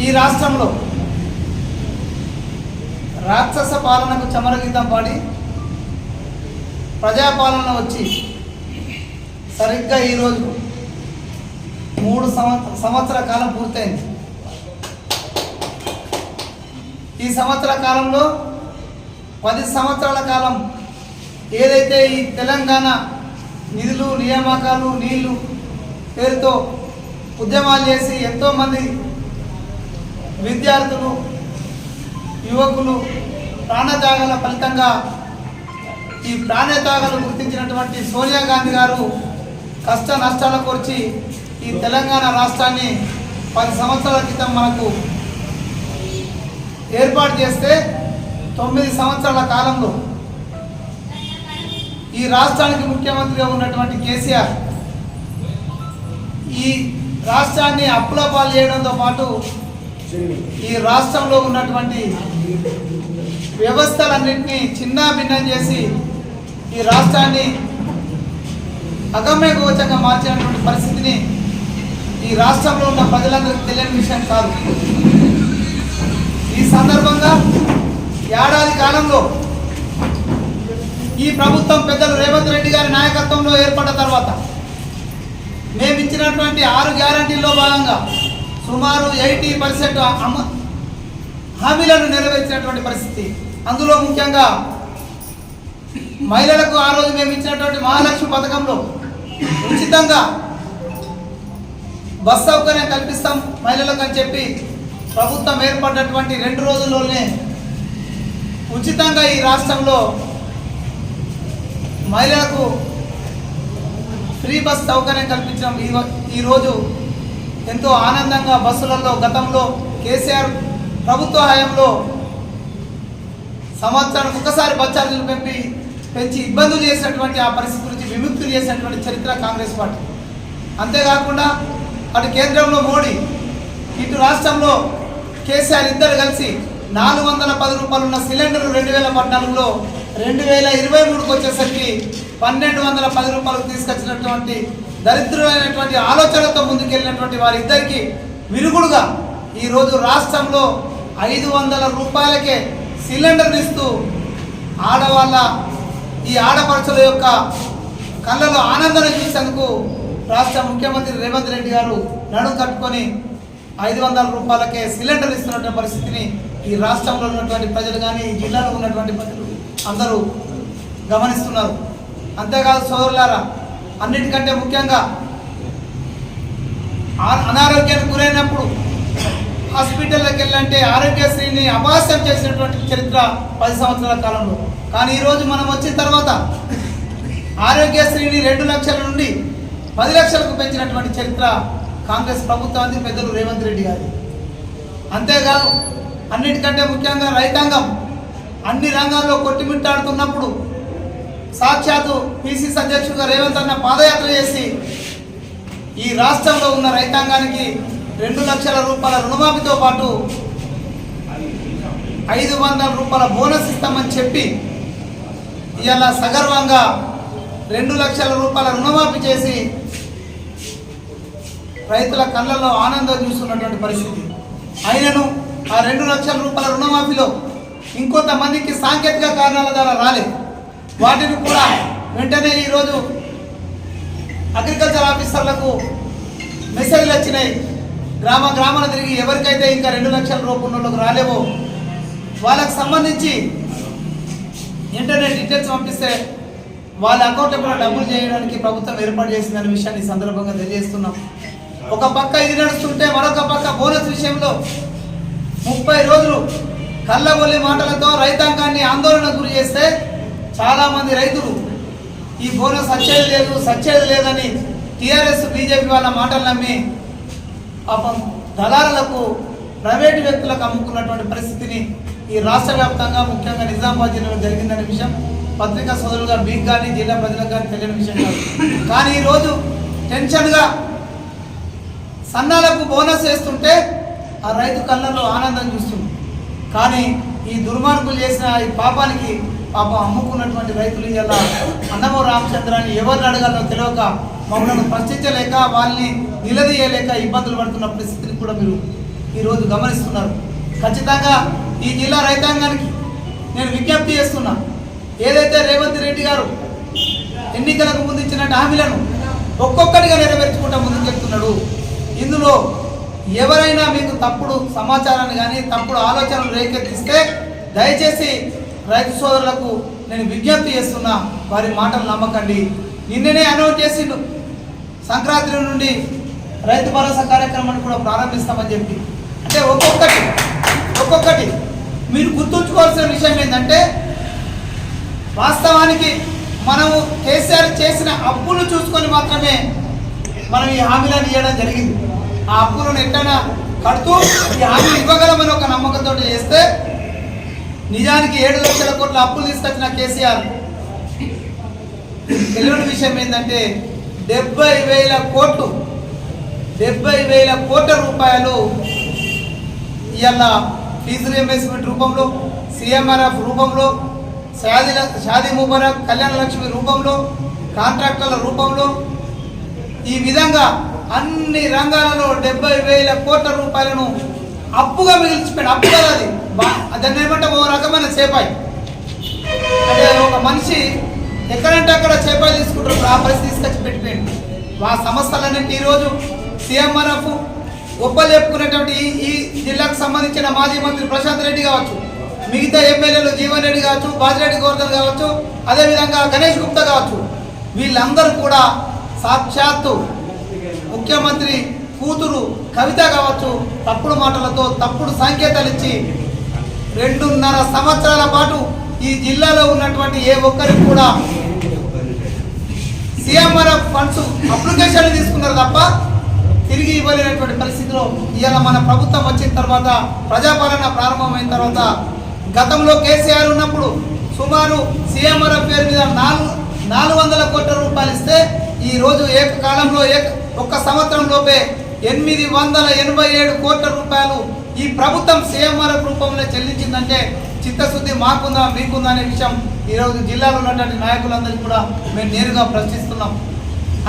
ఈ రాష్ట్రంలో రాక్షస పాలనకు చమరగీతం పాడి ప్రజాపాలన వచ్చి సరిగ్గా ఈరోజు 3 సంవత్సర కాలం పూర్తయింది. ఈ సంవత్సర కాలంలో 10 సంవత్సరాల కాలం ఏదైతే ఈ తెలంగాణ నిధులు నియామకాలు నీళ్లు పేరుతో ఉద్యమాలు చేసి ఎంతోమంది విద్యార్థులు యువకులు ప్రాణత్యాగాల ఫలితంగా ఈ ప్రాణత్యాగాలు గుర్తించినటువంటి సోనియా గాంధీ గారు కష్ట నష్టాల కోర్చి ఈ తెలంగాణ రాష్ట్రాన్ని 10 సంవత్సరాల క్రితం మనకు ఏర్పాటు చేస్తే 9 సంవత్సరాల కాలంలో ఈ రాష్ట్రానికి ముఖ్యమంత్రిగా ఉన్నటువంటి కేసీఆర్ ఈ రాష్ట్రాన్ని అప్పుల పాలు చేయడంతో పాటు ఈ రాష్ట్రంలో ఉన్నటువంటి వ్యవస్థలన్నింటినీ చిన్నాభిన్నం చేసి ఈ రాష్ట్రాన్ని అగమ్యగోచంగా మార్చినటువంటి పరిస్థితిని ఈ రాష్ట్రంలో ఉన్న ప్రజలందరికీ తెలియని విషయం కాదు. ఈ సందర్భంగా ఏడాది కాలంలో ఈ ప్రభుత్వం పెద్దలు రేవంత్ రెడ్డి గారి నాయకత్వంలో ఏర్పడ్డ తర్వాత మేము ఇచ్చినటువంటి 6 గ్యారంటీల్లో భాగంగా సుమారు 80% హామీలను నెరవేర్చినటువంటి పరిస్థితి. అందులో ముఖ్యంగా మహిళలకు ఆ రోజు మేము ఇచ్చినటువంటి మహాలక్ష్మి పథకంలో ఉచితంగా బస్ సౌకర్యం కల్పిస్తాం మహిళలకు అని చెప్పి ప్రభుత్వం ఏర్పడినటువంటి 2 రోజుల్లోనే ఉచితంగా ఈ రాష్ట్రంలో మహిళలకు ఫ్రీ బస్ సౌకర్యం కల్పించడం ఈరోజు ఎంతో ఆనందంగా బస్సులలో గతంలో కేసీఆర్ ప్రభుత్వ హయాంలో సంవత్సరానికి ఒకసారి బస్ ఛార్జీలు పెంచి ఇబ్బందులు చేసినటువంటి ఆ పరిస్థితి నుంచి విముక్తి చేసినటువంటి చరిత్ర కాంగ్రెస్ పార్టీ. అంతేకాకుండా అటు కేంద్రంలో మోడీ ఇటు రాష్ట్రంలో కేసీఆర్ ఇద్దరు కలిసి 410 రూపాయలు ఉన్న సిలిండర్ 2014లో 2023కు వచ్చేసరికి 1210 రూపాయలకు తీసుకొచ్చినటువంటి దరిద్రమైనటువంటి ఆలోచనలతో ముందుకెళ్ళినటువంటి వారిద్దరికి విరుగుడుగా ఈరోజు రాష్ట్రంలో 500 రూపాయలకే సిలిండర్ ఇస్తూ ఆడవాళ్ళ ఈ ఆడపడుచుల యొక్క కళ్ళలో ఆనందాన్ని చూసేందుకు రాష్ట్ర ముఖ్యమంత్రి రేవంత్ రెడ్డి గారు నడుం కట్టుకొని 500 రూపాయలకే సిలిండర్ ఇస్తున్నటువంటి పరిస్థితిని ఈ రాష్ట్రంలో ఉన్నటువంటి ప్రజలు కానీ ఈ జిల్లాలో ఉన్నటువంటి ప్రజలు అందరూ గమనిస్తున్నారు. అంతేకాదు సోదరులారా, అన్నిటికంటే ముఖ్యంగా అనారోగ్యానికి గురైనప్పుడు హాస్పిటల్లోకి వెళ్ళంటే ఆరోగ్యశ్రీని అపహాస్యం చేసినటువంటి చరిత్ర 10 సంవత్సరాల కాలంలో. కానీ ఈరోజు మనం వచ్చిన తర్వాత ఆరోగ్యశ్రీని 2 లక్షల నుండి 10 లక్షలకు పెంచినటువంటి చరిత్ర కాంగ్రెస్ ప్రభుత్వానికి పెద్దలు రేవంత్ రెడ్డి గారి. అంతేకాదు అన్నిటికంటే ముఖ్యంగా రైతాంగం అన్ని రంగాల్లో కొట్టిమిట్టాడుతున్నప్పుడు సాక్షాత్తు పిసిసి అధ్యక్షుడిగా రేవంత్ అన్న పాదయాత్ర చేసి ఈ రాష్ట్రంలో ఉన్న రైతాంగానికి 2 లక్షల రూపాయల రుణమాఫీతో పాటు 500 రూపాయల బోనస్ ఇస్తామని చెప్పి ఇలా సగర్వంగా 2 లక్షల రూపాయల రుణమాఫీ చేసి రైతుల కళ్ళల్లో ఆనందం చూస్తున్నటువంటి పరిస్థితి. అయినను ఆ 2 లక్షల రూపాయల రుణమాఫీలో ఇంకొంతమందికి సాంకేతిక కారణాల ద్వారా రాలేదు. వాటిని కూడా వెంటనే ఈరోజు అగ్రికల్చర్ ఆఫీసర్లకు మెసేజ్లు వచ్చినాయి. గ్రామాల తిరిగి ఎవరికైతే ఇంకా 2 లక్షల రూపాయలకు రాలేవో వాళ్ళకు సంబంధించి ఇంటర్నెట్ డీటెయిల్స్ పంపిస్తే వాళ్ళ అకౌంట్లో కూడా డబ్బులు చేయడానికి ప్రభుత్వం ఏర్పాటు చేసిందనే విషయాన్ని సందర్భంగా తెలియజేస్తున్నాం. ఒక పక్క ఇది నడుస్తుంటే మరొక పక్క బోనస్ విషయంలో 30 రోజులు కళ్ళబొల్లి మాటలతో రైతాంగాన్ని ఆందోళన గురి చేస్తే చాలామంది రైతులు ఈ బోనస్ సచ్చేది లేదని టీఆర్ఎస్ బీజేపీ వాళ్ళ మాటలు నమ్మి పాపం దళారులకు ప్రైవేటు వ్యక్తులకు అమ్ముకున్నటువంటి పరిస్థితిని ఈ రాష్ట్ర వ్యాప్తంగా ముఖ్యంగా నిజామాబాద్ జిల్లాలో జరిగిందనే విషయం పత్రికా సోదరులుగా మీకు కానీ జిల్లా ప్రజలకు కానీ తెలియని విషయం కాదు. కానీ ఈరోజు టెన్షన్గా సన్నాలకు బోనస్ వేస్తుంటే ఆ రైతు కళ్ళల్లో ఆనందం చూస్తుంది. కానీ ఈ దుర్మార్గులు చేసిన ఈ పాపానికి పాపం అమ్ముకున్నటువంటి రైతులు ఇలా అన్నమో రామచంద్రాన్ని ఎవరిని అడగాలో తెలియక మమ్మల్ని ప్రశ్నించలేక వాళ్ళని నిలదీయలేక ఇబ్బందులు పడుతున్న పరిస్థితిని కూడా మీరు ఈరోజు గమనిస్తున్నారు. ఖచ్చితంగా ఈ జిల్లా రైతాంగానికి నేను విజ్ఞప్తి చేస్తున్నా, ఏదైతే రేవంత్ రెడ్డి గారు ఎన్నికలకు ముందు ఇచ్చిన హామీలను ఒక్కొక్కటిగా నెరవేర్చుకుంటా ముందుకు వెళ్తున్నాడు. ఇందులో ఎవరైనా మీకు తప్పుడు సమాచారాన్ని కానీ తప్పుడు ఆలోచనలు రేకెత్తిస్తే దయచేసి రైతు సోదరులకు నేను విజ్ఞప్తి చేస్తున్నా, వారి మాటలు నమ్మకండి. నిన్ననే అనౌన్స్ చేసిండు సంక్రాంతి నుండి రైతు భరోసా కార్యక్రమాన్ని కూడా ప్రారంభిస్తామని చెప్పి. అంటే ఒక్కొక్కటి మీరు గుర్తుంచుకోవాల్సిన విషయం ఏంటంటే, వాస్తవానికి మనము కేసీఆర్ చేసిన అప్పులు చూసుకొని మాత్రమే మనం ఈ హామీలను ఇవ్వడం జరిగింది. ఆ అప్పులను ఎట్లైనా కడుతూ ఈ హామీలు ఇవ్వగలమని ఒక నమ్మకంతో చేస్తే, నిజానికి 7 లక్షల కోట్ల అప్పులు తీసుకొచ్చిన కేసీఆర్ తెలియని విషయం ఏంటంటే 70,000 కోట్ల రూపాయలు ఇవాళ ఫీజు రియంబర్స్మెంట్ రూపంలో, CMRF రూపంలో, షాదీ ముబారక్ కళ్యాణ లక్ష్మి రూపంలో, కాంట్రాక్టర్ల రూపంలో, ఈ విధంగా అన్ని రంగాలలో 70,000 కోట్ల రూపాయలను అప్పుగా మిగిల్చిపోయాడు. అప్పు కదా అది, దాన్ని ఏమంటే ఓ రకమైన చేపాయి. అంటే ఒక మనిషి ఎక్కడంటే అక్కడ చేపాయి తీసుకుంటారు, ఆ పరిస్థితి తీసుకొచ్చి పెట్టిపోయాడు. ఆ సంస్థలన్నింటి ఈరోజు CMRF గొప్పలు చెప్పుకునేటువంటి ఈ జిల్లాకు సంబంధించిన మాజీ మంత్రి ప్రశాంత్ రెడ్డి కావచ్చు, మిగతా ఎమ్మెల్యేలు జీవన్ రెడ్డి కావచ్చు, బాజిరెడ్డి గోవర్ధన్ కావచ్చు, అదేవిధంగా గణేష్ గుప్తా కావచ్చు, వీళ్ళందరూ కూడా సాక్షాత్తు ముఖ్యమంత్రి కూతురు కవిత కావచ్చు తప్పుడు మాటలతో తప్పుడు సంకేతాలు ఇచ్చి 2.5 సంవత్సరాల పాటు ఈ జిల్లాలో ఉన్నటువంటి ఏ ఒక్కరికి కూడా CMRF ఫండ్స్ అప్లికేషన్లు తీసుకున్నారు తప్ప తిరిగి ఇవ్వలేనటువంటి పరిస్థితిలో ఇవాళ మన ప్రభుత్వం వచ్చిన తర్వాత, ప్రజాపాలన ప్రారంభమైన తర్వాత, గతంలో కేసీఆర్ ఉన్నప్పుడు సుమారు CMRF పేరు మీద 400 కోట్ల రూపాయలు ఇస్తే ఈరోజు ఏకకాలంలో ఒక్క సంవత్సరం లోపే 887 కోట్ల రూపాయలు ఈ ప్రభుత్వం CMRF రూపంలో చెల్లించిందంటే చిత్తశుద్ధి మాకుందా మీకుందా అనే విషయం ఈరోజు జిల్లాలో ఉన్నటువంటి నాయకులందరికీ కూడా మేము నేరుగా ప్రశ్నిస్తున్నాం.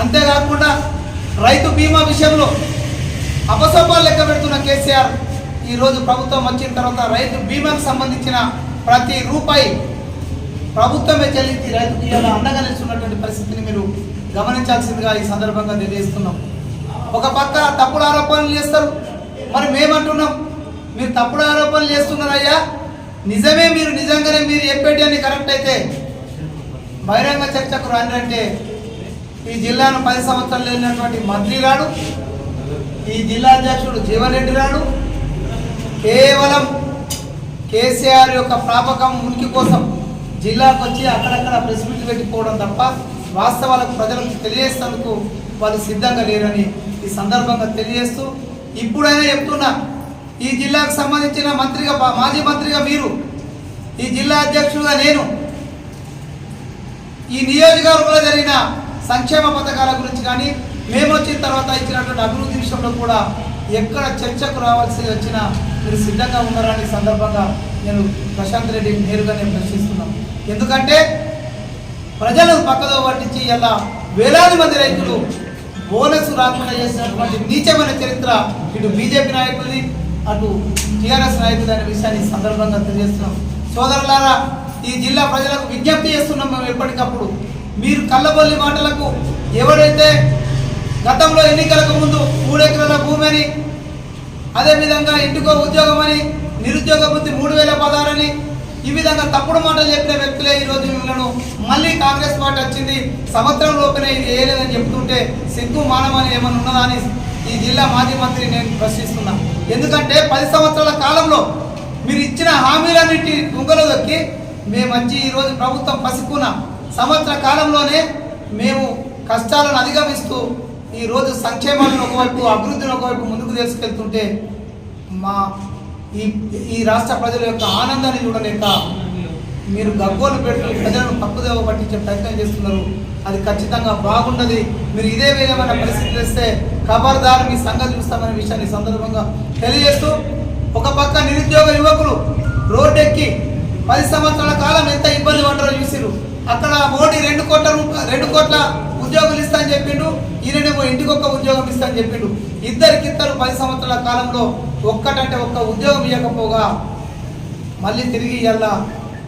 అంతేకాకుండా రైతు బీమా విషయంలో అపసోపాలు లెక్క పెడుతున్న కేసీఆర్ ఈరోజు ప్రభుత్వం వచ్చిన తర్వాత రైతు బీమాకు సంబంధించిన ప్రతి రూపాయి ప్రభుత్వమే చెల్లించి రైతుకు ఇలా అండగా నిలుస్తున్నటువంటి పరిస్థితిని మీరు గమనించాల్సిందిగా ఈ సందర్భంగా తెలియజేస్తున్నాం. ఒక పక్క తప్పుడు ఆరోపణలు చేస్తారు, మరి మేమంటున్నాం మీరు తప్పుడు ఆరోపణలు చేస్తున్నారయ్యా, నిజమే మీరు నిజంగానే మీరు చెప్పేటి అని కరెక్ట్ అయితే బహిరంగ చర్చకు రానంటే ఈ జిల్లాను 10 సంవత్సరాలు వెళ్ళినటువంటి మంత్రి రాడు, ఈ జిల్లా అధ్యక్షుడు జీవన్ రెడ్డి రాడు, కేవలం కేసీఆర్ యొక్క ప్రాపకం ఉనికి కోసం జిల్లాకు వచ్చి అక్కడక్కడ ప్రెస్ మీట్లు పెట్టిపోవడం తప్ప వాస్తవాలకు ప్రజలకు తెలియజేసేందుకు వాళ్ళు సిద్ధంగా లేరని ఈ సందర్భంగా తెలియజేస్తూ, ఇప్పుడైనా చెప్తున్నా, ఈ జిల్లాకు సంబంధించిన మంత్రిగా మాజీ మంత్రిగా మీరు, ఈ జిల్లా అధ్యక్షుడుగా నేను, ఈ నియోజకవర్గంలో జరిగిన సంక్షేమ పథకాల గురించి కానీ మేము వచ్చిన తర్వాత ఇచ్చినటువంటి అభివృద్ధి విషయంలో కూడా ఎక్కడ చర్చకు రావాల్సి వచ్చినా మీరు సిద్ధంగా ఉన్నారని సందర్భంగా నేను ప్రశాంత్ రెడ్డిని నేరుగానే ప్రశ్నిస్తున్నాను. ఎందుకంటే ప్రజలు పక్కదో పట్టించి ఇలా వేలాది మంది రైతులు బోనస్ రాకుండా చేసినటువంటి నీచమైన చరిత్ర ఇటు బీజేపీ నాయకులది అటు టీఆర్ఎస్ నాయకులు అనే విషయాన్ని సందర్భంగా తెలియజేస్తున్నాం. సోదరులారా, ఈ జిల్లా ప్రజలకు విజ్ఞప్తి చేస్తున్నాం మేము ఎప్పటికప్పుడు, మీరు కళ్ళబొల్లి మాటలకు ఎవరైతే గతంలో ఎన్నికలకు ముందు 3 ఎకరాల భూమి అని, అదేవిధంగా ఇంటికో ఉద్యోగం అని, నిరుద్యోగ వృత్తి 3016 అని, ఈ విధంగా తప్పుడు మాటలు చెప్పిన వ్యక్తులే ఈరోజు మిమ్మల్ని మళ్ళీ కాంగ్రెస్ పార్టీ వచ్చింది సంవత్సరం లోపలే ఇది వేయలేదని చెప్తుంటే సిగ్గు మానమని ఏమన్నా ఉన్నదా అని ఈ జిల్లా మాజీ మంత్రి నేను ప్రశ్నిస్తున్నా. ఎందుకంటే 10 సంవత్సరాల కాలంలో మీరు ఇచ్చిన హామీలన్నింటి తుంగలో దొక్కి మేము వచ్చి ఈరోజు ప్రభుత్వం పసుకున్న సంవత్సర కాలంలోనే మేము కష్టాలను అధిగమిస్తూ ఈరోజు సంక్షేమాలను ఒకవైపు అభివృద్ధిని ఒకవైపు ముందుకు తీసుకెళ్తుంటే మా ఈ రాష్ట్ర ప్రజల యొక్క ఆనందాన్ని చూడలేక మీరు గగ్గోలు పెడుతూ ప్రజలను తప్పుదేవ పట్టించే ప్రయత్నం చేస్తున్నారు. అది ఖచ్చితంగా బాగుండదు. మీరు ఇదే విధమైన పరిస్థితులు వస్తే ఖబర్దారు మీ సంగతి చూస్తామనే విషయాన్ని సందర్భంగా తెలియజేస్తూ, ఒక పక్క నిరుద్యోగ యువకులు రోడ్డెక్కి 10 సంవత్సరాల కాలం ఎంత ఇబ్బంది పడ్డారో చూసిరు. అక్కడ మోడీ 2 కోట్ల ఉద్యోగులు ఇస్తా అని చెప్పిండు, ఈయననేమో ఇంటికి ఒక్క ఉద్యోగం ఇస్తా అని చెప్పిండు. ఇద్దరికిద్దరు 10 సంవత్సరాల కాలంలో ఒక్కటంటే ఒక్క ఉద్యోగం ఇవ్వకపోగా మళ్ళీ తిరిగి ఇవాళ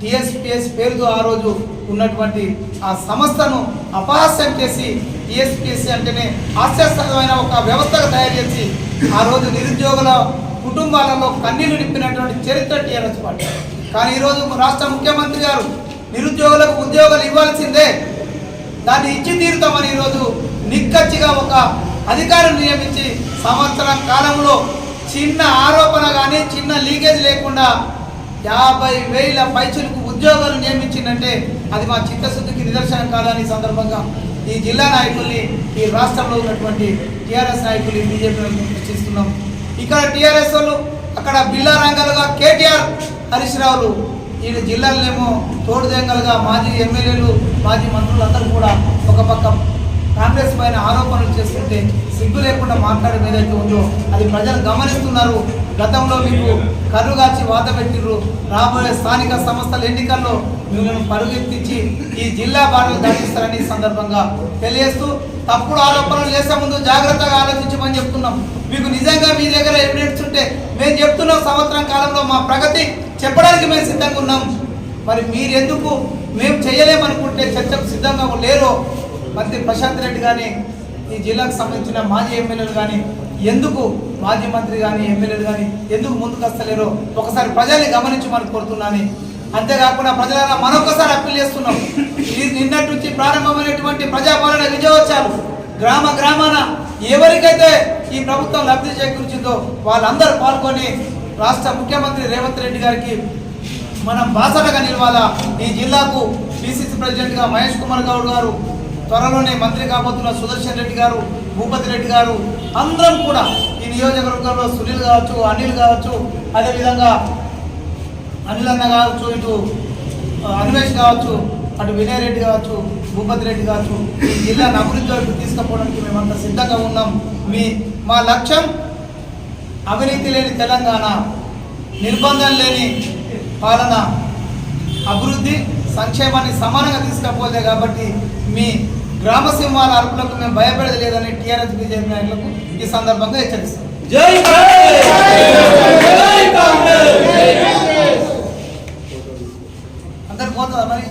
టీఎస్పీఎస్ పేరుతో ఆ రోజు ఉన్నటువంటి ఆ సంస్థను అపహాస్యం చేసి టీఎస్పీఎస్ అంటేనే హాస్యాస్పదమైన ఒక వ్యవస్థగా తయారు చేసి ఆ రోజు నిరుద్యోగుల కుటుంబాలలో కన్నీళ్లు నింపినటువంటి చరిత్ర టీఆర్ఎస్ పార్టీ. కానీ ఈరోజు రాష్ట్ర ముఖ్యమంత్రి గారు నిరుద్యోగులకు ఉద్యోగాలు ఇవ్వాల్సిందే, దాన్ని ఇచ్చి తీరుతామని ఈరోజు నిక్కచ్చిగా ఒక అధికారం నియమించి సంవత్సరం కాలంలో చిన్న ఆరోపణ కానీ చిన్న లీకేజ్ లేకుండా 50,000 పైచులకు ఉద్యోగాలు నియమించిందంటే అది మా చిత్తశుద్ధికి నిదర్శనం కాదని సందర్భంగా ఈ జిల్లా నాయకుల్ని, ఈ రాష్ట్రంలో ఉన్నటువంటి టీఆర్ఎస్ నాయకులు బీజేపీ సూచిస్తున్నాం. ఇక్కడ టీఆర్ఎస్ వాళ్ళు అక్కడ బిల్లా రంగాలుగా కేటీఆర్, హరీష్ రావులు, ఈ జిల్లాలనేమో తోడుదెంగలుగా మాజీ ఎమ్మెల్యేలు, మాజీ మంత్రులు అందరూ కూడా ఒక పక్క కాంగ్రెస్ పైన ఆరోపణలు చేస్తుంటే సిగ్గు లేకుండా మాట్లాడడం ఏదైతే ఉందో అది ప్రజలు గమనిస్తున్నారు. గతంలో మీకు కర్రుగాచి వాత పెట్టిర్రు, రాబోయే స్థానిక సంస్థల ఎన్నికల్లో మిమ్మల్ని పరుగెత్తించి ఈ జిల్లా బాటలు దాటిస్తారని సందర్భంగా తెలియజేస్తూ తప్పుడు ఆరోపణలు చేసే ముందు జాగ్రత్తగా ఆలోచించమని చెప్తున్నాం. మీకు నిజంగా మీ దగ్గర ఎవిడెన్స్ ఉంటే మేము చెప్తున్నాం, సంవత్సరం కాలంలో మా ప్రగతి చెప్పడానికి మేము సిద్ధంగా ఉన్నాం. మరి మీరెందుకు మేము చేయలేమనుకుంటే చర్చకు సిద్ధంగా లేరో మంత్రి ప్రశాంత్ రెడ్డి కానీ ఈ జిల్లాకు సంబంధించిన మాజీ ఎమ్మెల్యేలు కానీ ఎందుకు, మాజీ మంత్రి కానీ ఎమ్మెల్యేలు కానీ ఎందుకు ముందుకు వస్తలేరో ఒకసారి ప్రజల్ని గమనించమని కోరుతున్నాను. అంతేకాకుండా ప్రజల మరొకసారి అప్పీల్ చేస్తున్నాం. నిన్నటి నుంచి ప్రారంభమైనటువంటి ప్రజాపాలన విజయోత్సవాలు గ్రామ గ్రామాన ఎవరికైతే ఈ ప్రభుత్వం లబ్ధి చేకూర్చిందో వాళ్ళందరూ పాల్గొని రాష్ట్ర ముఖ్యమంత్రి రేవంత్ రెడ్డి గారికి మనం బాసటగా నిలవాలా. ఈ జిల్లాకు పిసిసి ప్రెసిడెంట్గా మహేష్ కుమార్ గౌడ్ గారు, త్వరలోనే మంత్రి కాబోతున్న సుదర్శన్ రెడ్డి గారు, భూపతి రెడ్డి గారు, అందరం కూడా ఈ నియోజకవర్గంలో సునీల్ కావచ్చు, అనిల్ కావచ్చు, అదేవిధంగా అనిల్ అన్న కావచ్చు, ఇటు అన్వేష్ కావచ్చు, అటు వినయ్ రెడ్డి కావచ్చు, భూపతి రెడ్డి కావచ్చు, ఈ జిల్లాను అభివృద్ధి వరకు తీసుకుపోవడానికి మేమంతా సిద్ధంగా ఉన్నాం. మా లక్ష్యం అవినీతి లేని తెలంగాణ, నిర్బంధం లేని పాలన, అభివృద్ధి సంక్షేమాన్ని సమానంగా తీసుకపోతే కాబట్టి మీ గ్రామ సింహాల అరుపులకు మేము భయపడేది లేదని టీఆర్ఎస్ బీజేపీ నాయకులకు ఈ సందర్భంగా హెచ్చరిస్తాం. అందరు పోతుందా మరి?